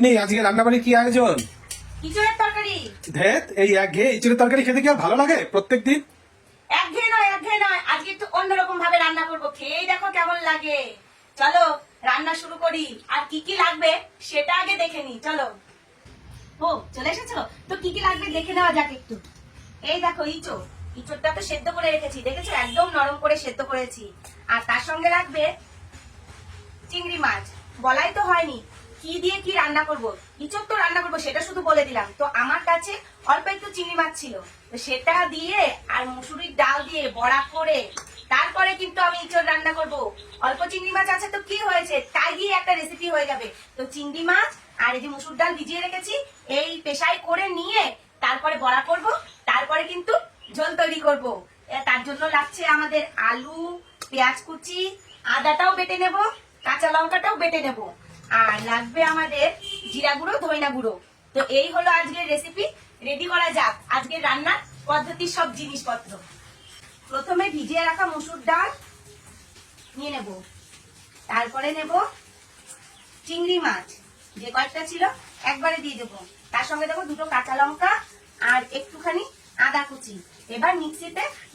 গিন্নি, আজকে রান্নাবাড়ি কি আয়োজন? ইঁচড়ের তরকারি। ধেত, এই একঘেয়ে ইঁচড়ের তরকারি খেতে কি আর ভালো লাগে প্রত্যেকদিন? একঘেয়ে নয়, আজকে একটু অন্যরকম ভাবে রান্না করবো, খেয়েই দেখো কেমন লাগে। চলো রান্না শুরু করি। আর কি কি লাগবে সেটা আগে দেখে নি, চলো। ও চলে এসেছো তো, কি কি লাগবে দেখে নেওয়া যাক একটু। এই দেখো ইঁচড়টা তো সেদ্ধ করে রেখেছি, দেখেছো একদম নরম করে সেদ্ধ করেছি। আর তার সঙ্গে লাগবে চিংড়ি মাছ। বলাই তো হয়নি কি দিয়ে কি রান্না করব। ইঁচড় তো রান্না করবো সেটা শুধু বলে দিলাম। তো আমার কাছে অল্প একটু চিংড়ি মাছ ছিল, তো সেটা দিয়ে আর মুসুরির ডাল দিয়ে বড়া করে তারপরে কিন্তু আমি ইঁচড় রান্না করব। অল্প চিংড়ি মাছ আছে তো কি হয়েছে, তাই দিয়ে একটা রেসিপি হয়ে যাবে। তো চিংড়ি মাছ আর এই যে মুসুর ডাল ভিজিয়ে রেখেছি, এই পেশাই করে নিয়ে তারপরে বড়া করব, তারপরে কিন্তু ঝোল তৈরি করব। তার জন্য লাগছে আমাদের আলু, পেঁয়াজ কুচি, আদাটাও বেটে নেব, কাঁচা লঙ্কাটাও বেটে নেব, আর লাগবে আমাদের জিরা গুঁড়ো, ধইনা গুঁড়ো। তো এই হলো আজকের রেসিপি। রেডি করা যাক আজকের রান্নার পদ্ধতির সব জিনিসপত্র। প্রথমে ভিজিয়ে রাখা মসুর ডাল নিয়ে নেব, তারপরে নেব চিংড়ি মাছ, যে কয়েকটা ছিল একবারে দিয়ে দেবো। তার সঙ্গে দেবো দুটো কাঁচা লঙ্কা আর একটুখানি আদা কুচি। এবার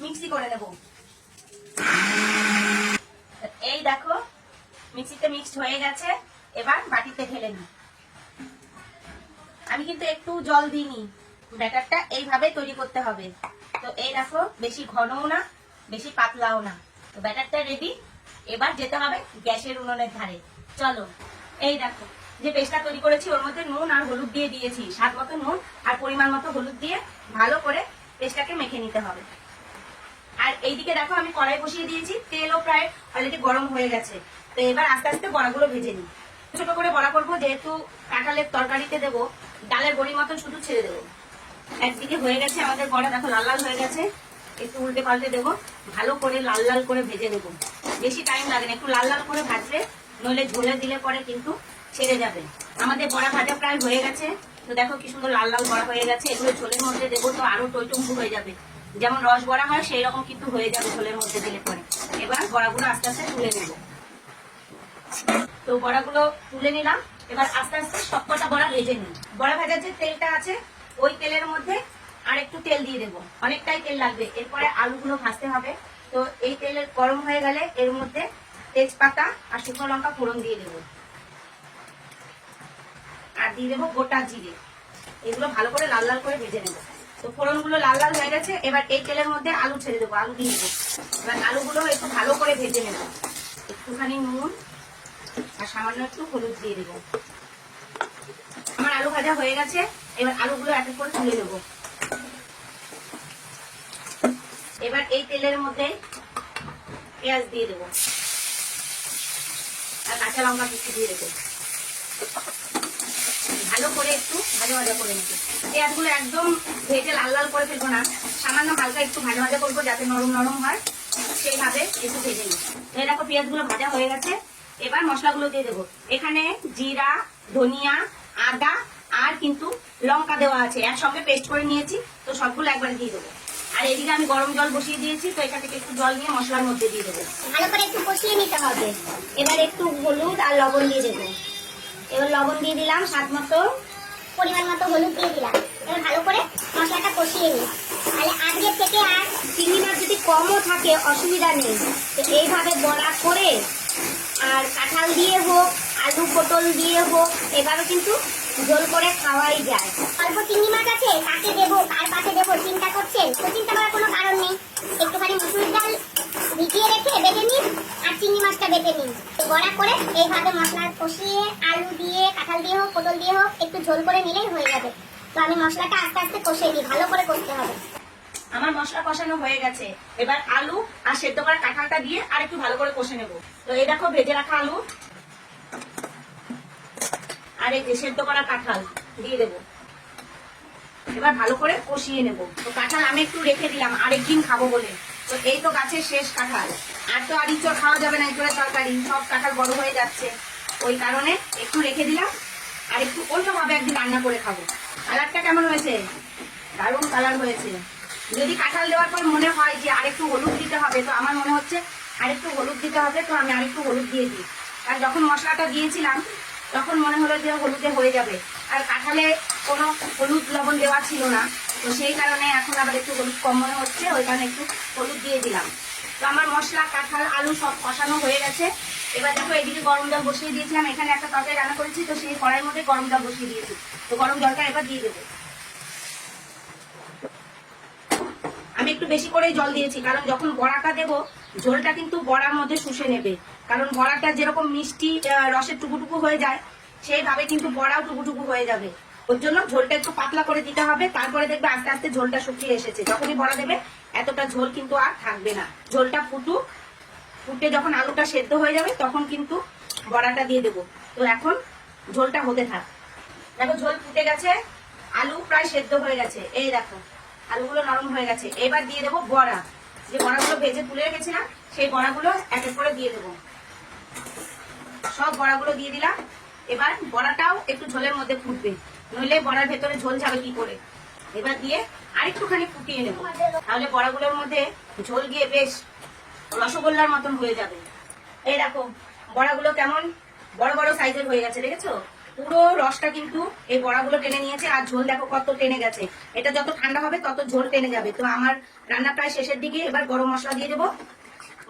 মিক্সি করে নেব। এই দেখো মিক্সিতে মিক্সড হয়ে গেছে, এবার বাটিতে ঢেলে নিই। আমি কিন্তু একটু জল দিইনি, ব্যাটারটা এইভাবে তৈরি করতে হবে। তো এই দেখো, বেশি ঘনও না বেশি পাতলাও না। তো ব্যাটারটা রেডি, এবার যেতে হবে গ্যাসের উনুনের ধারে। চলো, এই দেখো যে পেস্টটা তৈরি করেছি ওর মধ্যে নুন আর হলুদ দিয়ে দিয়েছি, স্বাদ মতো নুন আর পরিমাণ মতো হলুদ দিয়ে ভালো করে পেস্টটাকে মেখে নিতে হবে। আর এইদিকে দেখো আমি কড়াই বসিয়ে দিয়েছি, তেলও প্রায় অলরেডি গরম হয়ে গেছে। তো এবার আস্তে আস্তে বড়াগুলো ভেজে নিই। ছোট করে বড়া করবো, যেহেতু কাঁঠালের তরকারিতে দেবো, ডালের বড়ি মতন শুধু ছেড়ে দেবো। একদিকে হয়ে গেছে আমাদের বড়া, দেখো লাল লাল হয়ে গেছে। একটু উল্টে পাল্টে দেবো, ভালো করে লাল লাল করে ভেজে নেবো। বেশি টাইম লাগে না, একটু লাল লাল করে ভাজলে, নইলে ঝোলে দিলে পরে কিন্তু ছেড়ে যাবে। আমাদের বড়া ভাজা প্রায় হয়ে গেছে। তো দেখো কি সুন্দর লাল লাল বড়া হয়ে গেছে। এগুলো ঝোলের মধ্যে দেবো তো আরো টইটুম্বু হয়ে যাবে, যেমন রস বড়া হয় সেই রকম কিন্তু হয়ে যাবে ঝোলের মধ্যে দিলে পরে। এবার বড়াগুলো আস্তে আস্তে তুলে নেবো। তো বড়াগুলো তুলে নিলাম, এবার আস্তে আস্তে সবকটা বড়া ভেজে নিই। বড়া ভাজার যে তেলটা আছে ওই তেলের মধ্যে আর একটু তেল দিয়ে দেবো, অনেকটাই তেল লাগবে। এরপরে আলুগুলো ভাজতে হবে। তো এই তেলের গরম হয়ে গেলে এর মধ্যে তেজপাতা আর শুকনো লঙ্কা ফোড়ন দিয়ে দেবো, আর দিয়ে দেবো গোটা জিরে। এগুলো ভালো করে লাল লাল করে ভেজে নেবো। তো ফোড়নগুলো লাল লাল হয়ে গেছে, এবার এই তেলের মধ্যে আলু ছেড়ে দেবো, আলু দিয়ে দেবো। এবার আলুগুলো একটু ভালো করে ভেজে নেবো, একটুখানি নুন আর সামান্য একটু হলুদ দিয়ে দেবো। আমার আলু ভাজা হয়ে গেছে, এবার আলুগুলো এক এক করে তুলে নেবো। এবার এই তেলের মধ্যে পেঁয়াজ দিয়ে দেবো আর কাঁচা লঙ্কা কিছু দিয়ে দেবো। ভালো করে একটু ভাজা ভাজা করে নেবো। পেঁয়াজগুলো একদম ভেজে লাল লাল করে ফেলবো না, সামান্য হালকা একটু ভাজা ভাজা করবো, যাতে নরম নরম হয় সেইভাবে একটু ভেজে নিই। এই দেখো পেঁয়াজগুলো ভাজা হয়ে গেছে, এবার মশলাগুলো দিয়ে দেবো। এখানে জিরা, ধনিয়া, আদা আর কিন্তু লঙ্কা দেওয়া আছে, একসঙ্গে পেস্ট করে নিয়েছি। তো সবগুলো একবারে দিয়ে দেবো। আর এদিকে আমি গরম জল বসিয়ে দিয়েছি, তো এখান থেকে একটু জল দিয়ে মশলার মধ্যে দিয়ে দেবো। ভালো করে একটু কষিয়ে নিতে হবে। এবার একটু হলুদ আর লবণ দিয়ে দেবো। এবার লবণ দিয়ে দিলাম, স্বাদ মতো পরিমাণ মতো হলুদ দিয়ে দিলাম। এবার ভালো করে মশলাটা কষিয়ে নিই। তাহলে আজকের থেকে আর চিংড়ি মাছ যদি কমও থাকে অসুবিধা নেই। তো এইভাবে বড়া করে আর কাঁঠাল দিয়ে হোক, আলু পটল দিয়ে হোক, এভাবে কিন্তু ঝোল করে খাওয়াই যায়। অল্প চিংড়ি মাছ আছে, কাকে দেবো কার পাশে দেবো চিন্তা করছেন, তো চিন্তা করার কোনো কারণ নেই। একটুখানি মুসুরির ডাল ভিজিয়ে রেখে বেটে নিন আর চিংড়ি মাছটা বেটে নিন। বড়া করে এইভাবে মশলা কষিয়ে আলু দিয়ে, কাঁঠাল দিয়ে হোক, পটল দিয়ে হোক, একটু ঝোল করে নিলেই হয়ে যাবে। তো আমি মশলাটা আস্তে আস্তে কষিয়ে নিই, ভালো করে কষতে হবে। আমার মশলা কষানো হয়ে গেছে, এবার আলু আর সেদ্ধ করা কাঁঠালটা দিয়ে আর একটু ভালো করে কষে নেবো। তো এই দেখো ভেজে রাখা আলু আর এই সেদ্ধ করা কাঁঠাল দিয়ে দেবো, এবার ভালো করে কষিয়ে নেবো। তো কাঁঠাল আমি একটু রেখে দিলাম আরেকদিন খাবো বলে। তো এই তো গাছের শেষ কাঁঠাল, আর তো আর ইঁচড় খাওয়া যাবে না, ইঁচড়ের তরকারি সব কাঁঠাল বড় হয়ে যাচ্ছে, ওই কারণে একটু রেখে দিলাম। আর একটু অন্যভাবে একদিন রান্না করে খাবো। কালারটা কেমন হয়েছে? দারুণ কালার হয়েছে। যদি কাঁঠাল দেওয়ার পর মনে হয় যে আরেকটু হলুদ দিতে হবে, তো আমার মনে হচ্ছে আরেকটু হলুদ দিতে হবে, তো আমি আরেকটু হলুদ দিয়ে দিই। আর যখন মশলাটা দিয়েছিলাম তখন মনে হলো যে হলুদে হয়ে যাবে, আর কাঁঠালে কোনো হলুদ লবণ দেওয়া ছিল না, তো সেই কারণে এখন আবার একটু হলুদ কম মনে হচ্ছে, ওই কারণে একটু হলুদ দিয়ে দিলাম। তো আমার মশলা, কাঁঠাল, আলু সব কষানো হয়ে গেছে। এবার দেখো এদিকে গরম জল বসিয়ে দিয়েছিলাম, এখানে একটা তরকারি রান্না করেছি, তো সেই কড়াইয়ের মধ্যে গরম জল বসিয়ে দিয়েছি। তো গরম জলটা এবার দিয়ে দেবো। আমি একটু বেশি করে জল দিয়েছি, কারণ যখন বড়াটা দেবো ঝোলটা কিন্তু বড়ার মধ্যে শুষে নেবে, কারণ বড়াটা যেরকম মিষ্টি রসের টুকুটুকু হয়ে যায় সেইভাবে কিন্তু বড়াও টুকুটুকু হয়ে যাবে। ওর জন্য ঝোলটা একটু পাতলা করে দিতে হবে, তারপরে দেখবে আস্তে আস্তে ঝোলটা শুকিয়ে এসেছে। যখনই বড়া দেবে এতটা ঝোল কিন্তু আর থাকবে না। ঝোলটা ফুটে যখন আলুটা সেদ্ধ হয়ে যাবে তখন কিন্তু বড়াটা দিয়ে দেবো। তো এখন ঝোলটা হতে থাক। দেখো ঝোল ফুটে গেছে, আলু প্রায় সেদ্ধ হয়ে গেছে, এই দেখো আলুগুলো নরম হয়ে গেছে। এবার দিয়ে দেবো বড়া, যে বড়াগুলো ভেজে তুলে রেখেছিলাম সেই বড়াগুলো এক এক করে দিয়ে দেবো। সব বড়াগুলো দিয়ে দিলাম। এবার বড়াটাও একটু ঝোলের মধ্যে ফুটবে, নইলে বড়ার ভেতরে ঝোল যাবে কি করে। এবার দিয়ে আরেকটুখানি ফুটিয়ে নেবো, তাহলে বড়াগুলোর মধ্যে ঝোল গিয়ে বেশ রসগোল্লার মতন হয়ে যাবে। এই দেখো বড়াগুলো কেমন বড় বড় সাইজের হয়ে গেছে, দেখেছো? পুরো রসটা কিন্তু এই বড়াগুলো টেনে নিয়েছে, আর ঝোল দেখো কত টেনে গেছে। এটা যত ঠান্ডা হবে তত ঝোল টেনে যাবে। তো আমার রান্না প্রায় শেষের দিকে, এবার গরম মশলা দিয়ে দেবো।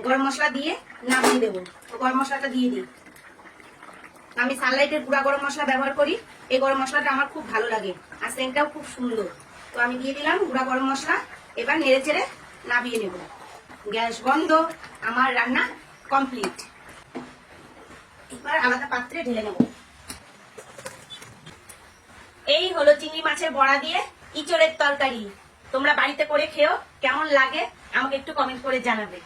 গরম মশলা দিয়ে নামিয়ে দেবো। তো গরম মশলাটা দিয়ে দিই। আমি সানলাইটের গুঁড়া গরম মশলা ব্যবহার করি, এই গরম মশলাটা আমার খুব ভালো লাগে, আর সেন্টটাও খুব সুন্দর। তো আমি দিয়ে দিলাম গুঁড়া গরম মশলা। এবার নেড়ে চেড়ে নামিয়ে নেব। গ্যাস বন্ধ, আমার রান্না কমপ্লিট। এবার আলাদা পাত্রে ঢেলে নেব। এই হলো চিংড়ি মাছের বড়া দিয়ে ইঁচড়ের তরকারি। তোমরা বাড়িতে করে খেও, কেমন লাগে আমাকে একটু কমেন্ট করে জানাবে।